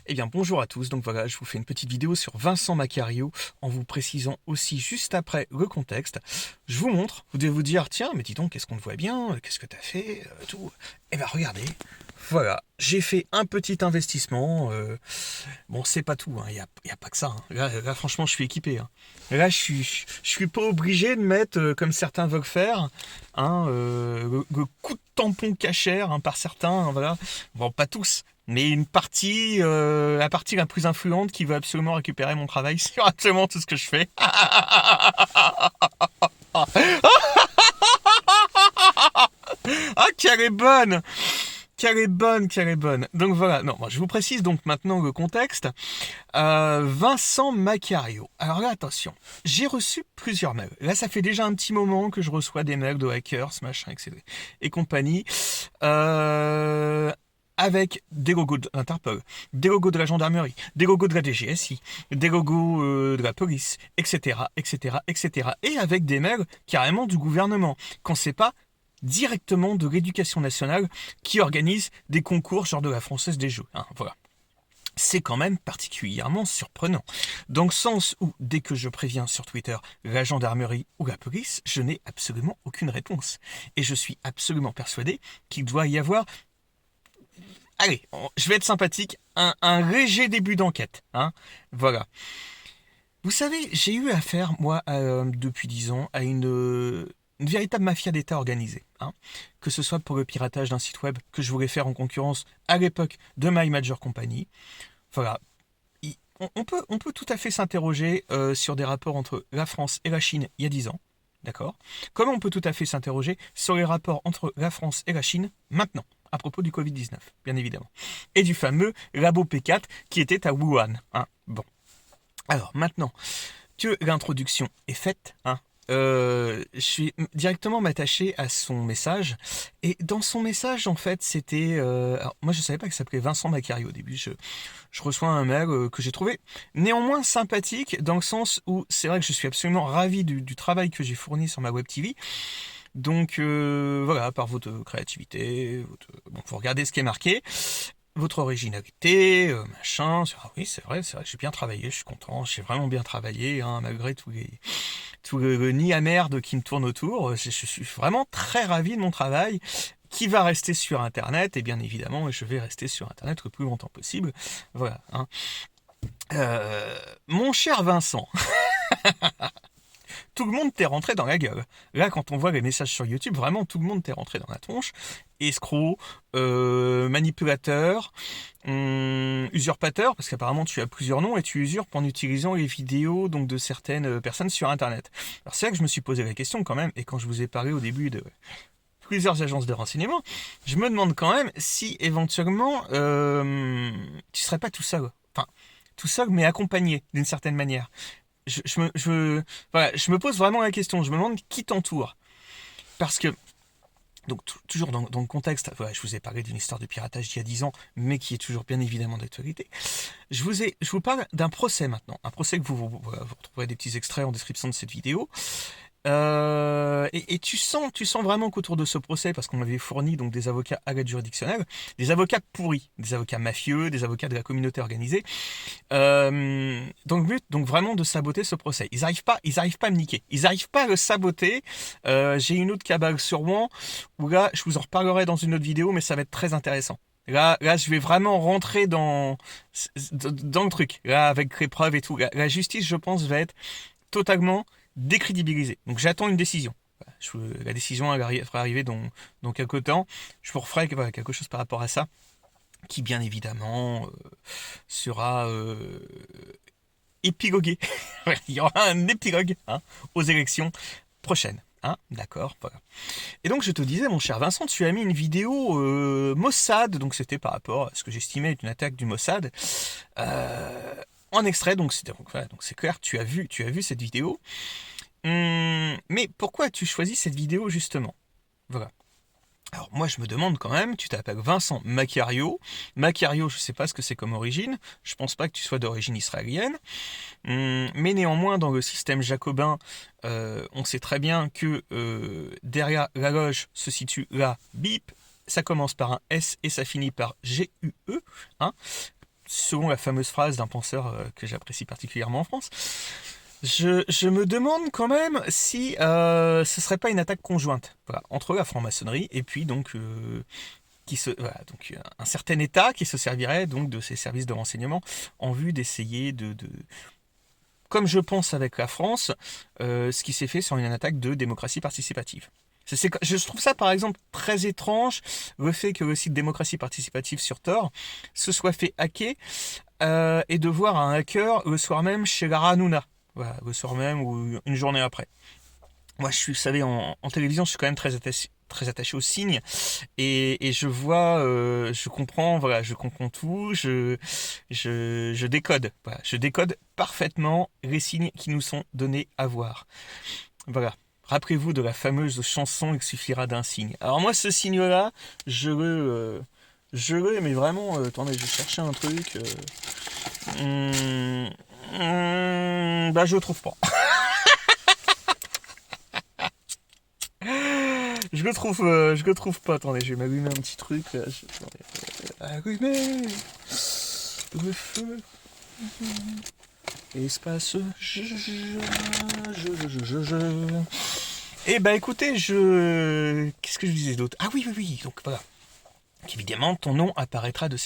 Eh bien bonjour à tous, donc voilà, je vous fais une petite vidéo sur Vincent Maccario en vous précisant aussi juste après le contexte. Je vous montre, vous devez vous dire, tiens, mais dis donc, qu'est-ce qu'on te voit bien, qu'est-ce que t'as fait, tout. Eh bien regardez, voilà, j'ai fait un petit investissement, bon c'est pas tout, y a pas que ça, hein. Là, franchement je suis équipé, hein. Là je suis pas obligé de mettre, comme certains veulent faire, le coup de tampon cachère, hein, par certains, hein, voilà, bon pas tous. Mais une partie, la partie la plus influente qui veut absolument récupérer mon travail sur absolument tout ce que je fais. Ah, qu'elle est bonne! Qu'elle est bonne, qu'elle est bonne. Donc voilà, non, moi, je vous précise donc maintenant le contexte. Vincent Maccario. Alors là, attention, j'ai reçu plusieurs mails. Là, ça fait déjà un petit moment que je reçois des mails de hackers, machin, etc. et compagnie. Euh, avec des logos de l'Interpol, des logos de la gendarmerie, des logos de la DGSI, des logos de la police, etc., etc., etc. Et avec des mails carrément du gouvernement, qu'on ne sait pas directement de l'éducation nationale qui organise des concours genre de la Française des Jeux. Hein, voilà. C'est quand même particulièrement surprenant. Dans le sens où, dès que je préviens sur Twitter la gendarmerie ou la police, je n'ai absolument aucune réponse. Et je suis absolument persuadé qu'il doit y avoir, allez, je vais être sympathique, un léger début d'enquête. Hein, voilà. Vous savez, j'ai eu affaire, moi, depuis 10 ans, à une véritable mafia d'État organisée. Hein. Que ce soit pour le piratage d'un site web que je voulais faire en concurrence à l'époque de My Major Company. Voilà. On peut tout à fait s'interroger sur des rapports entre la France et la Chine il y a 10 ans. D'accord. Comme on peut tout à fait s'interroger sur les rapports entre la France et la Chine maintenant, à propos du Covid-19, bien évidemment. Et du fameux labo P4 qui était à Wuhan. Hein. Bon. Alors maintenant que l'introduction est faite, hein, je suis directement m'attaché à son message. Et dans son message, en fait, c'était... alors, moi, je savais pas qu'il s'appelait Vincent Maccario au début. Je reçois un mail que j'ai trouvé néanmoins sympathique, dans le sens où c'est vrai que je suis absolument ravi du travail que j'ai fourni sur ma web TV. Donc voilà, par votre créativité, bon, vous regardez ce qui est marqué, votre originalité, machin. Ah oui, c'est vrai, j'ai bien travaillé, je suis content, j'ai vraiment bien travaillé, hein, malgré tout le nid à merde qui me tourne autour. Je suis vraiment très ravi de mon travail, qui va rester sur Internet, et bien évidemment, je vais rester sur Internet le plus longtemps possible. Voilà. Hein. Mon cher Vincent, tout le monde t'est rentré dans la gueule. Là, quand on voit les messages sur YouTube, vraiment tout le monde t'est rentré dans la tronche. Escroc, manipulateur, usurpateur, parce qu'apparemment tu as plusieurs noms et tu usurpes en utilisant les vidéos donc de certaines personnes sur Internet. Alors c'est là que je me suis posé la question quand même, et quand je vous ai parlé au début de plusieurs agences de renseignement, je me demande quand même si éventuellement tu serais pas tout seul. Enfin, tout seul mais accompagné d'une certaine manière. Voilà, je me pose vraiment la question, je me demande qui t'entoure. Parce que, donc toujours dans le contexte, voilà, je vous ai parlé d'une histoire de piratage d'il y a 10 ans, mais qui est toujours bien évidemment d'actualité. Je vous parle d'un procès maintenant, un procès que vous retrouverez des petits extraits en description de cette vidéo. Et tu sens vraiment qu'autour de ce procès, parce qu'on m'avait fourni donc des avocats à l'aide juridictionnelle, des avocats pourris, des avocats mafieux, des avocats de la communauté organisée, dans le but donc vraiment de saboter ce procès. Ils arrivent pas à me niquer, ils arrivent pas à le saboter. J'ai une autre cabale sur Rouen où là, je vous en reparlerai dans une autre vidéo, mais ça va être très intéressant. Là, je vais vraiment rentrer dans le truc, là, avec les preuves et tout. La justice, je pense, va être totalement décrédibilisée. Donc j'attends une décision. La décision elle va arriver dans quelques temps. Je vous referai quelque chose par rapport à ça, qui bien évidemment sera épilogué. Il y aura un épilogue, hein, aux élections prochaines. Hein, d'accord, voilà. Et donc je te disais, mon cher Vincent, tu as mis une vidéo Mossad, donc c'était par rapport à ce que j'estimais être une attaque du Mossad, en extrait, donc c'est clair, tu as vu cette vidéo. Mais pourquoi as-tu choisi cette vidéo justement? Voilà. Alors moi je me demande quand même, tu t'appelles Vincent Maccario. Maccario, je sais pas ce que c'est comme origine, je pense pas que tu sois d'origine israélienne. Mais néanmoins dans le système jacobin, on sait très bien que derrière la loge se situe la BIP. Ça commence par un S et ça finit par GUE. Hein. selon la fameuse phrase d'un penseur que j'apprécie particulièrement en France, je me demande quand même si ce serait pas une attaque conjointe, voilà, entre la franc-maçonnerie et puis donc voilà, donc un certain État qui se servirait donc de ces services de renseignement en vue d'essayer comme je pense avec la France, ce qui s'est fait sur une attaque de démocratie participative. Je trouve ça par exemple très étrange, le fait que le site démocratie participative sur Tor se soit fait hacker et de voir un hacker le soir même chez Lara Hanouna. Voilà, le soir même ou une journée après. Moi, vous savez, en télévision, je suis quand même très attaché aux signes et je vois, je comprends, voilà, je comprends tout, je décode, voilà, je décode parfaitement les signes qui nous sont donnés à voir. Voilà. Rappelez-vous de la fameuse chanson Il suffira d'un signe. Alors moi, ce signe-là, mais vraiment, attendez, je vais chercher un truc. Bah, je le trouve pas. Je le trouve pas. Attendez, je vais m'allumer un petit truc. Là. Allumer le feu. Espace. Eh ben écoutez, qu'est-ce que je disais d'autre? Ah oui. Donc voilà. Donc, évidemment, ton nom apparaîtra sur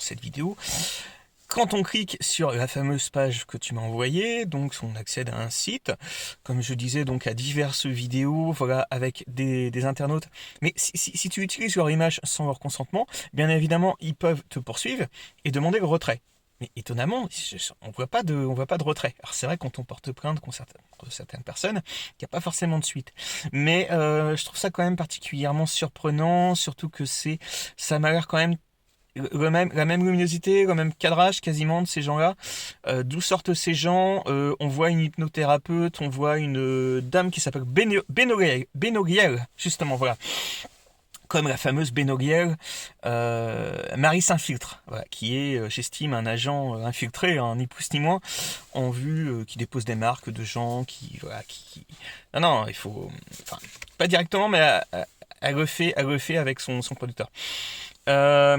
cette vidéo. Quand on clique sur la fameuse page que tu m'as envoyée, donc on accède à un site, comme je disais, donc à diverses vidéos, voilà, avec des internautes. Mais si tu utilises leur image sans leur consentement, bien évidemment, ils peuvent te poursuivre et demander le retrait. Mais étonnamment, on voit pas de retrait. Alors c'est vrai quand on porte plainte contre certaines personnes, il n'y a pas forcément de suite. Mais je trouve ça quand même particulièrement surprenant, surtout que ça m'a l'air quand même la même luminosité, le même cadrage quasiment de ces gens-là. D'où sortent ces gens? On voit une hypnothérapeute, on voit une dame qui s'appelle Benogriel, justement, voilà. Comme la fameuse Benogriel, Marie s'infiltre, voilà, qui est, j'estime, un agent infiltré, ni plus ni moins, en vue, qui dépose des marques de gens Non, il faut... Enfin, pas directement, mais elle le fait avec son producteur. Et à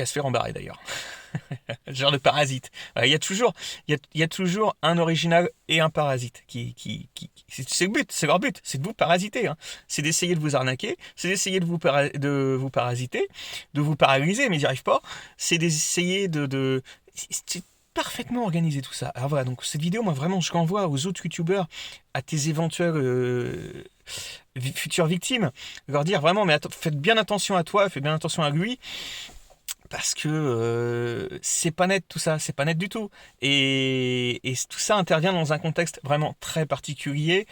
se faire embarrer d'ailleurs. Genre de parasite. Il y a toujours un original et un parasite. C'est le but, c'est leur but, c'est de vous parasiter. Hein. C'est d'essayer de vous arnaquer, c'est d'essayer de vous parasiter, de vous paralyser, mais ils n'y arrivent pas. C'est d'essayer c'est parfaitement organisé tout ça. Alors voilà, donc cette vidéo, moi vraiment, je l'envoie aux autres youtubeurs, à tes éventuels futures victimes, leur dire vraiment, mais faites bien attention à toi, faites bien attention à lui, parce que c'est pas net tout ça, c'est pas net du tout. Et tout ça intervient dans un contexte vraiment très particulier,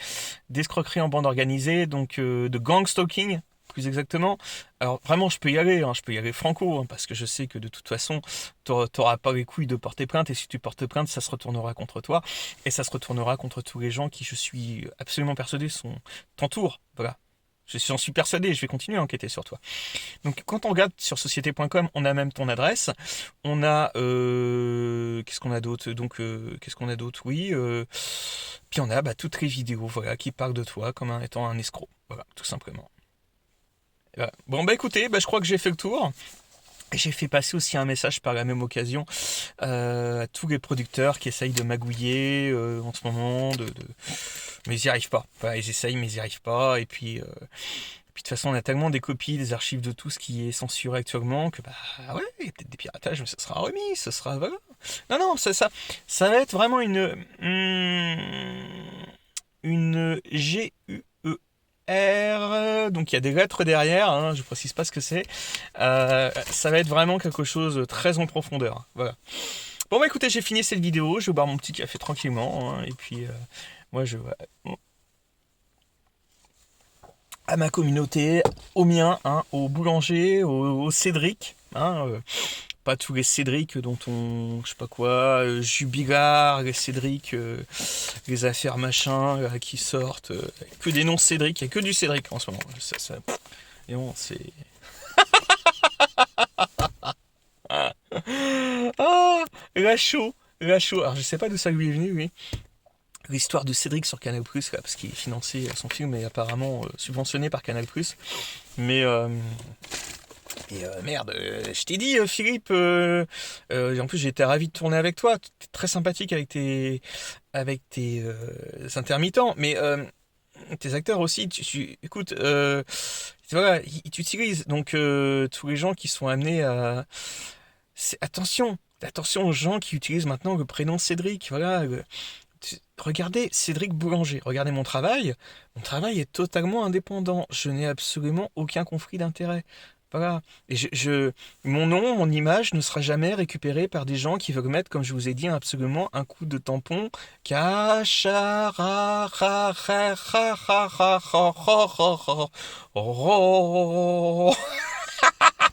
d'escroquerie en bande organisée, donc de gang stalking, plus exactement. Alors vraiment, je peux y aller franco, parce que je sais que de toute façon, t'auras pas les couilles de porter plainte, et si tu portes plainte, ça se retournera contre toi, et ça se retournera contre tous les gens qui, je suis absolument persuadé, t'entourent, voilà. J'en suis persuadé, je vais continuer à enquêter sur toi. Donc quand on regarde sur société.com, on a même ton adresse, on a... qu'est-ce qu'on a d'autre? Donc qu'est-ce qu'on a d'autre? Oui, puis on a toutes les vidéos, voilà, qui parlent de toi comme étant un escroc, voilà, tout simplement. Voilà. Bon écoutez, je crois que j'ai fait le tour. Et j'ai fait passer aussi un message par la même occasion à tous les producteurs qui essayent de magouiller en ce moment, mais ils n'y arrivent pas. Enfin, ils essayent, mais ils n'y arrivent pas. Et puis de toute façon, on a tellement des copies, des archives de tout ce qui est censuré actuellement que ouais, il y a peut-être des piratages, mais ça sera remis, ça sera voilà. Non, ça va être vraiment une GUE. Donc il y a des lettres derrière, je précise pas ce que c'est. Ça va être vraiment quelque chose de très en profondeur. Voilà. Bon écoutez, j'ai fini cette vidéo, je vais boire mon petit café tranquillement, et puis moi à ma communauté, au mien, au boulanger, au Cédric, pas tous les Cédric dont je sais pas quoi, Jubilard, les Cédric, les affaires machin qui sortent, que des noms Cédric, il n'y a que du Cédric en ce moment. Et bon, c'est... la chaud. Alors je sais pas d'où ça lui est venu, oui. L'histoire de Cédric sur Canal+, là, parce qu'il est financé, son film est apparemment subventionné par Canal+. Mais Et merde, je t'ai dit, Philippe, en plus j'étais ravi de tourner avec toi, t'es très sympathique avec tes intermittents, mais tes acteurs aussi, écoute, voilà, ils t'utilisent, donc tous les gens qui sont amenés à... attention, attention aux gens qui utilisent maintenant le prénom Cédric, voilà, regardez Cédric Boulanger, regardez mon travail est totalement indépendant, je n'ai absolument aucun conflit d'intérêt. Voilà. Et mon nom, mon image ne sera jamais récupérée par des gens qui veulent mettre, comme je vous ai dit, absolument un coup de tampon. Cachara.